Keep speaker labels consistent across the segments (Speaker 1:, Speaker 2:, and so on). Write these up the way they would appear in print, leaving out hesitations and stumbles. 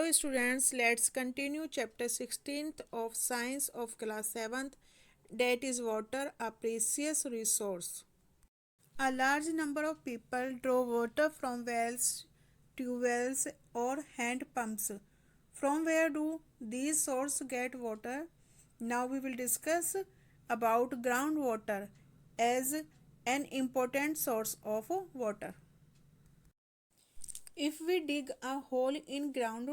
Speaker 1: Hello students, let's continue chapter 16th of Science of class 7th, that is water, a precious resource. A large number of people draw water from wells, tube-wells or hand pumps. From where do these sources get water? Now we will discuss about groundwater as an important source of water. If we dig a hole in ground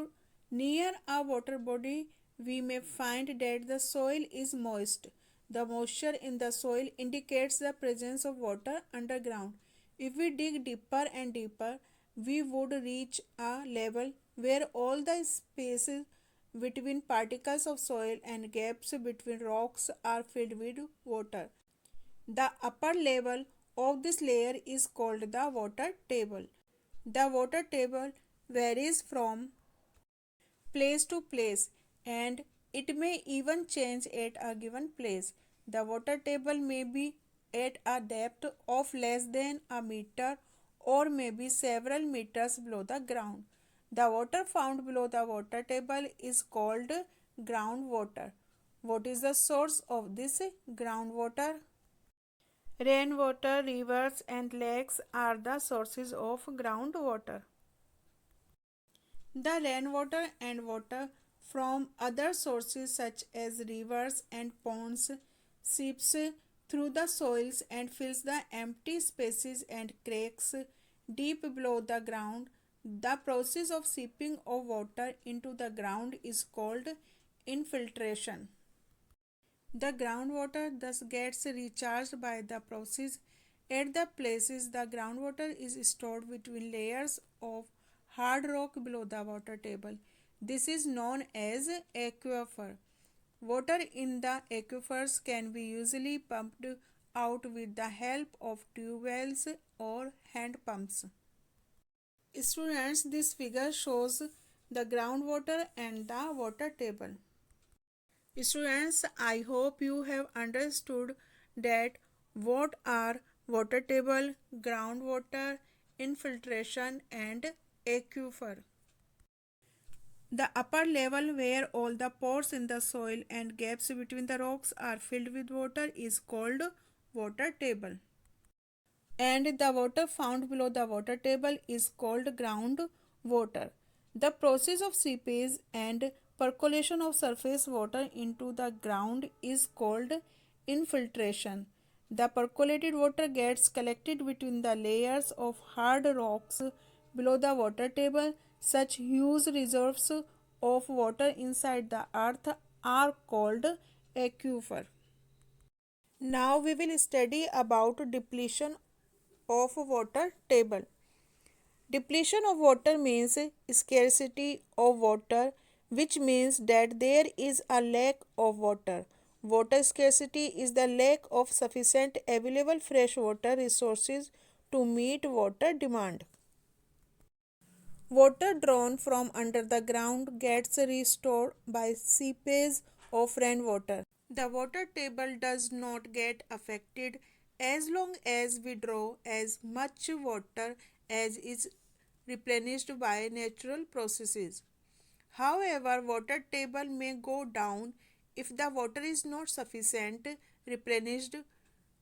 Speaker 1: near a water body, we may find that the soil is moist. The moisture in the soil indicates the presence of water underground. If we dig deeper and deeper, we would reach a level where all the spaces between particles of soil and gaps between rocks are filled with water. The upper level of this layer is called the water table. The water table varies from place to place and it may even change at a given place. The water table may be at a depth of less than a meter or maybe several meters below the ground. The water found below the water table is called groundwater. What is the source of this groundwater? Rainwater, rivers, and lakes are the sources of groundwater. The rainwater and water from other sources such as rivers and ponds seeps through the soils and fills the empty spaces and cracks deep below the ground. The process of seeping of water into the ground is called infiltration. The groundwater thus gets recharged by the process. At the places the groundwater is stored between layers of hard rock below the water table. This is known as aquifer. Water in the aquifers can be usually pumped out with the help of tube wells or hand pumps. Students, this figure shows the groundwater and the water table. Students, I hope you have understood that what are water table, groundwater, infiltration and aquifer. The upper level where all the pores in the soil and gaps between the rocks are filled with water is called water table. And the water found below the water table is called groundwater. The process of seepage and percolation of surface water into the ground is called infiltration. The percolated water gets collected between the layers of hard rocks below the water table. Such huge reserves of water inside the earth are called aquifer. Now we will study about depletion of water table. Depletion of water means scarcity of water, which means that there is a lack of water. Water scarcity is the lack of sufficient available fresh water resources to meet water demand. Water drawn from under the ground gets restored by seepage of rainwater. The water table does not get affected as long as we draw as much water as is replenished by natural processes. However, water table may go down if the water is not sufficient replenished.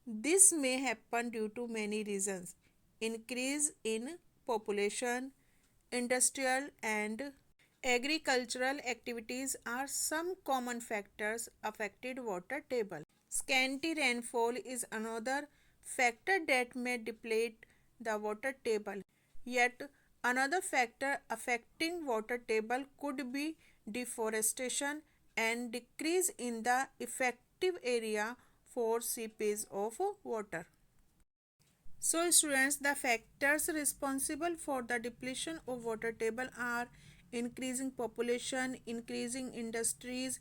Speaker 1: This may happen due to many reasons. Increase in population, industrial and agricultural activities are some common factors affected water table. Scanty rainfall is another factor that may deplete the water table. Yet another factor affecting water table could be deforestation and decrease in the effective area for seepage of water. So students, the factors responsible for the depletion of water table are increasing population, increasing industries,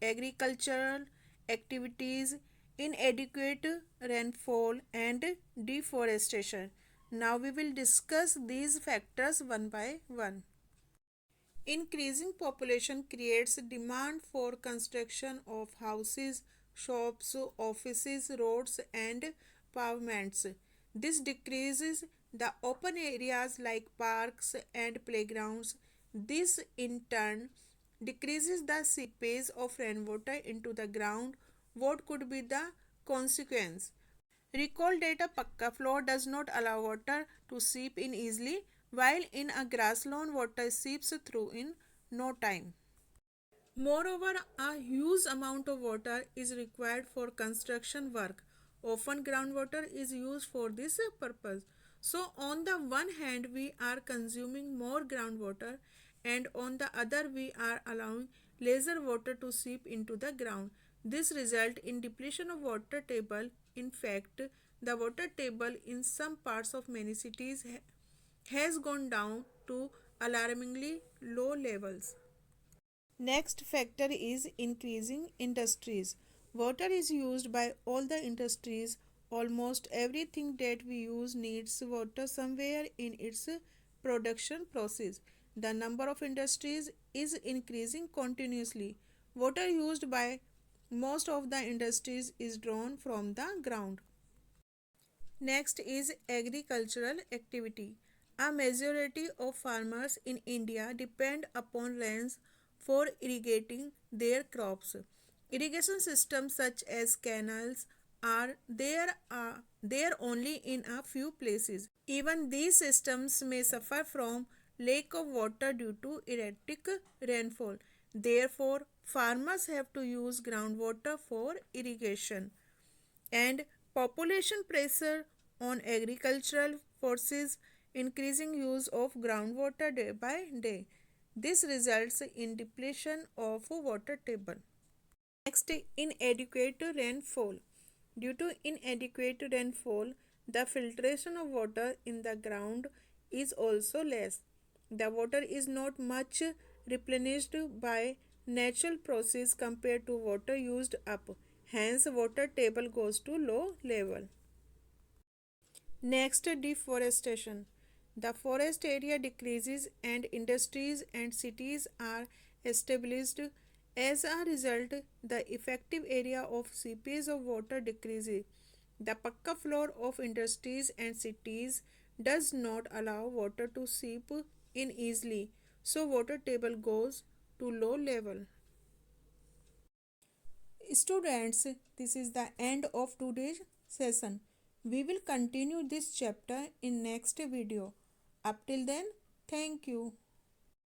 Speaker 1: agricultural activities, inadequate rainfall and deforestation. Now we will discuss these factors one by one. Increasing population creates demand for construction of houses, shops, offices, roads and pavements. This decreases the open areas like parks and playgrounds. This in turn decreases the seepage of rainwater into the ground. What could be the consequence? Recall that a pakka floor does not allow water to seep in easily, while in a grass lawn water seeps through in no time. Moreover, a huge amount of water is required for construction work. Often, groundwater is used for this purpose. So, on the one hand, we are consuming more groundwater, and on the other, we are allowing lesser water to seep into the ground. This result in depletion of water table. In fact, the water table in some parts of many cities has gone down to alarmingly low levels. Next factor is increasing industries. Water is used by all the industries. Almost everything that we use needs water somewhere in its production process. The number of industries is increasing continuously. Water used by most of the industries is drawn from the ground. Next is agricultural activity. A majority of farmers in India depend upon rains for irrigating their crops. Irrigation systems such as canals are there only in a few places. Even these systems may suffer from lack of water due to erratic rainfall. Therefore, farmers have to use groundwater for irrigation. And population pressure on agricultural forces increasing use of groundwater day by day. This results in depletion of water table. Next, inadequate rainfall. Due to inadequate rainfall, the filtration of water in the ground is also less. The water is not much replenished by natural process compared to water used up. Hence, water table goes to low level. Next, deforestation. The forest area decreases and industries and cities are established. As a result, the effective area of seepage of water decreases. The pakka floor of industries and cities does not allow water to seep in easily, so water table goes to low level. Students, this is the end of today's session. We will continue this chapter in next video. Up till then, thank you.